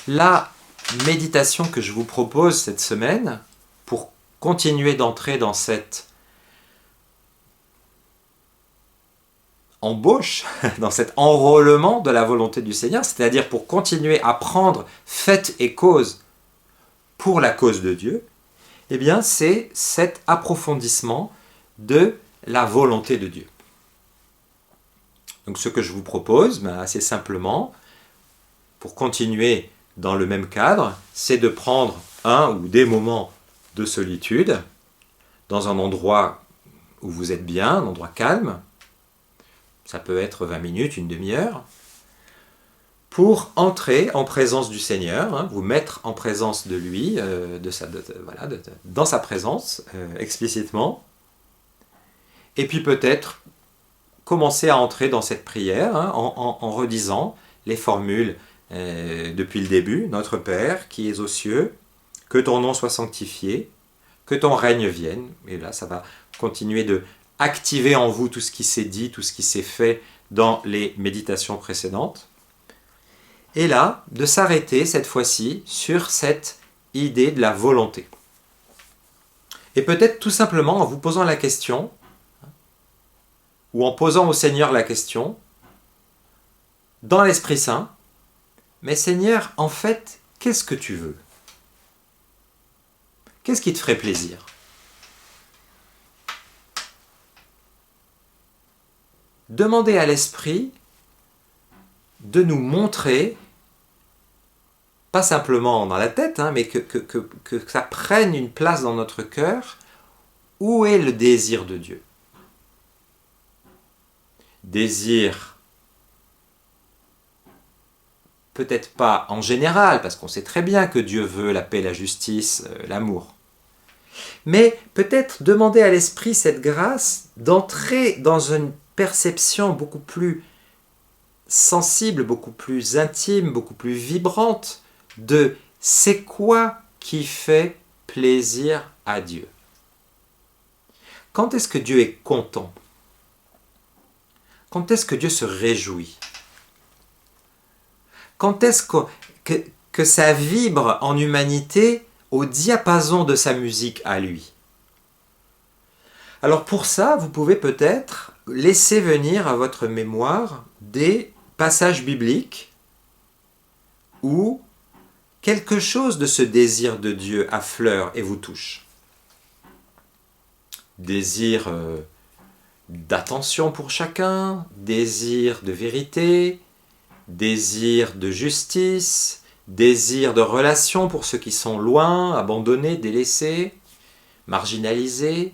La méditation que je vous propose cette semaine, pour continuer d'entrer dans cette embauche, dans cet enrôlement de la volonté du Seigneur, c'est-à-dire pour continuer à prendre fait et cause pour la cause de Dieu, eh bien c'est cet approfondissement de la volonté de Dieu. Donc ce que je vous propose, assez simplement, pour continuer dans le même cadre, c'est de prendre un ou des moments de solitude dans un endroit où vous êtes bien, un endroit calme, ça peut être 20 minutes, une demi-heure, pour entrer en présence du Seigneur, vous mettre en présence de lui, dans sa présence, explicitement, et puis peut-être commencer à entrer dans cette prière en redisant les formules depuis le début. Notre Père qui es aux cieux, que ton nom soit sanctifié, que ton règne vienne. Et là, ça va continuer de activer en vous tout ce qui s'est dit, tout ce qui s'est fait dans les méditations précédentes. Et là, de s'arrêter cette fois-ci sur cette idée de la volonté. Et peut-être tout simplement en vous posant la question, ou en posant au Seigneur la question, dans l'Esprit Saint, mais Seigneur, en fait, qu'est-ce que tu veux? Qu'est-ce qui te ferait plaisir? Demandez à l'Esprit de nous montrer, pas simplement dans la tête, mais que ça prenne une place dans notre cœur, où est le désir de Dieu? Désir, peut-être pas en général, parce qu'on sait très bien que Dieu veut la paix, la justice, l'amour. Mais peut-être demander à l'Esprit cette grâce d'entrer dans une perception beaucoup plus sensible, beaucoup plus intime, beaucoup plus vibrante de c'est quoi qui fait plaisir à Dieu. Quand est-ce que Dieu est content? Quand est-ce que Dieu se réjouit? Quand est-ce que ça vibre en humanité au diapason de sa musique à lui? Alors pour ça, vous pouvez peut-être laisser venir à votre mémoire des passages bibliques où quelque chose de ce désir de Dieu affleure et vous touche. Désir d'attention pour chacun, désir de vérité, désir de justice, désir de relation pour ceux qui sont loin, abandonnés, délaissés, marginalisés.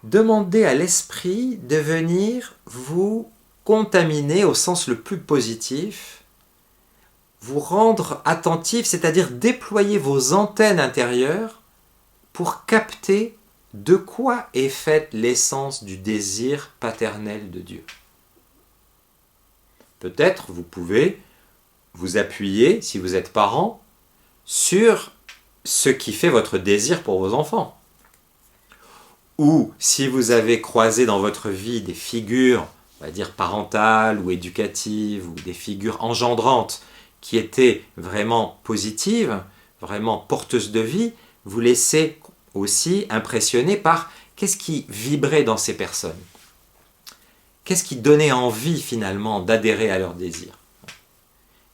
Demandez à l'Esprit de venir vous contaminer au sens le plus positif, vous rendre attentif, c'est-à-dire déployer vos antennes intérieures pour capter de quoi est faite l'essence du désir paternel de Dieu. Peut-être vous pouvez vous appuyer, si vous êtes parent, sur ce qui fait votre désir pour vos enfants. Ou si vous avez croisé dans votre vie des figures, on va dire parentales ou éducatives, ou des figures engendrantes qui étaient vraiment positives, vraiment porteuses de vie, vous laissez aussi impressionner par qu'est-ce qui vibrait dans ces personnes. Qu'est-ce qui donnait envie finalement d'adhérer à leurs désirs?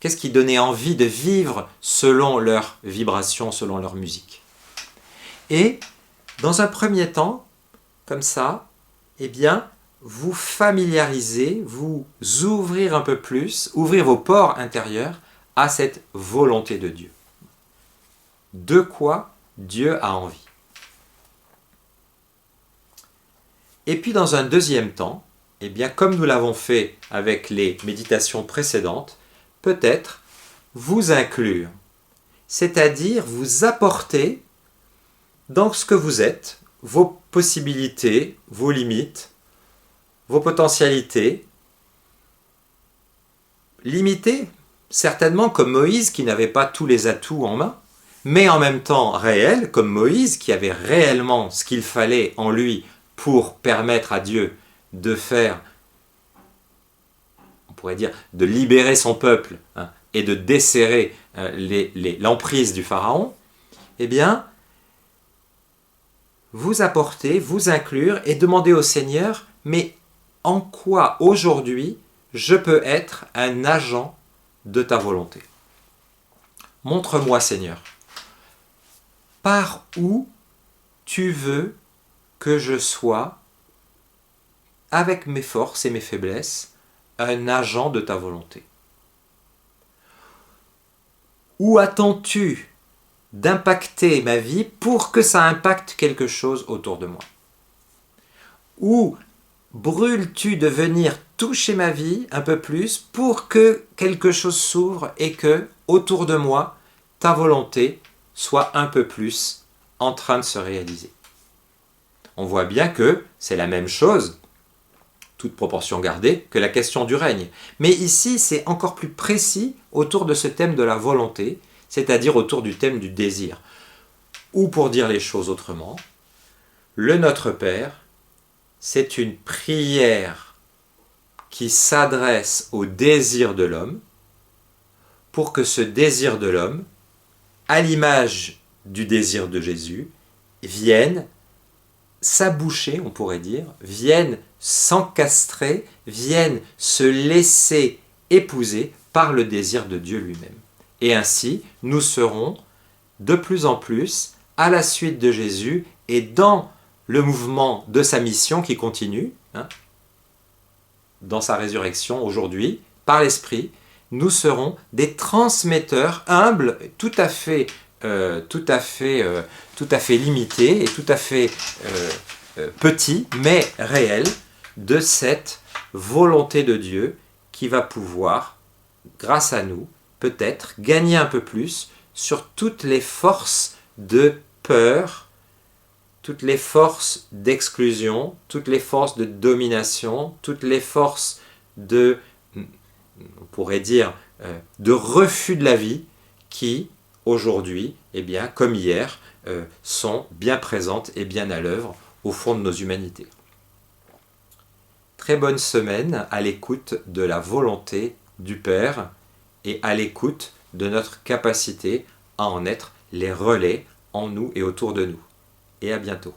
Qu'est-ce qui donnait envie de vivre selon leur vibration, selon leur musique? Et dans un premier temps, comme ça, eh bien, vous familiariser, vous ouvrir un peu plus, ouvrir vos pores intérieurs à cette volonté de Dieu. De quoi Dieu a envie. Et puis dans un deuxième temps, eh bien, comme nous l'avons fait avec les méditations précédentes, peut-être vous inclure, c'est-à-dire vous apporter dans ce que vous êtes, vos possibilités, vos limites, vos potentialités, limitées, certainement comme Moïse qui n'avait pas tous les atouts en main, mais en même temps réelles, comme Moïse qui avait réellement ce qu'il fallait en lui pour permettre à Dieu de faire pourrait dire, de libérer son peuple, hein, et de desserrer l'emprise du Pharaon, eh bien, vous apporter, vous inclure et demander au Seigneur, mais en quoi aujourd'hui je peux être un agent de ta volonté? Montre-moi, Seigneur, par où tu veux que je sois, avec mes forces et mes faiblesses, un agent de ta volonté. Où attends-tu d'impacter ma vie pour que ça impacte quelque chose autour de moi? Où brûles-tu de venir toucher ma vie un peu plus pour que quelque chose s'ouvre et que, autour de moi, ta volonté soit un peu plus en train de se réaliser? On voit bien que c'est la même chose, toute proportion gardée, que la question du règne. Mais ici, c'est encore plus précis autour de ce thème de la volonté, c'est-à-dire autour du thème du désir. Ou pour dire les choses autrement, le Notre Père, c'est une prière qui s'adresse au désir de l'homme pour que ce désir de l'homme, à l'image du désir de Jésus, vienne s'aboucher, on pourrait dire, vienne s'encastrer, vienne se laisser épouser par le désir de Dieu lui-même. Et ainsi, nous serons de plus en plus à la suite de Jésus et dans le mouvement de sa mission qui continue, hein, dans sa résurrection aujourd'hui, par l'Esprit, nous serons des transmetteurs humbles, tout à fait limités et tout à fait petits, mais réels, de cette volonté de Dieu qui va pouvoir, grâce à nous, peut-être gagner un peu plus sur toutes les forces de peur, toutes les forces d'exclusion, toutes les forces de domination, toutes les forces de, on pourrait dire, de refus de la vie qui, aujourd'hui, eh bien, comme hier, sont bien présentes et bien à l'œuvre au fond de nos humanités. Très bonne semaine à l'écoute de la volonté du Père et à l'écoute de notre capacité à en être les relais en nous et autour de nous. Et à bientôt.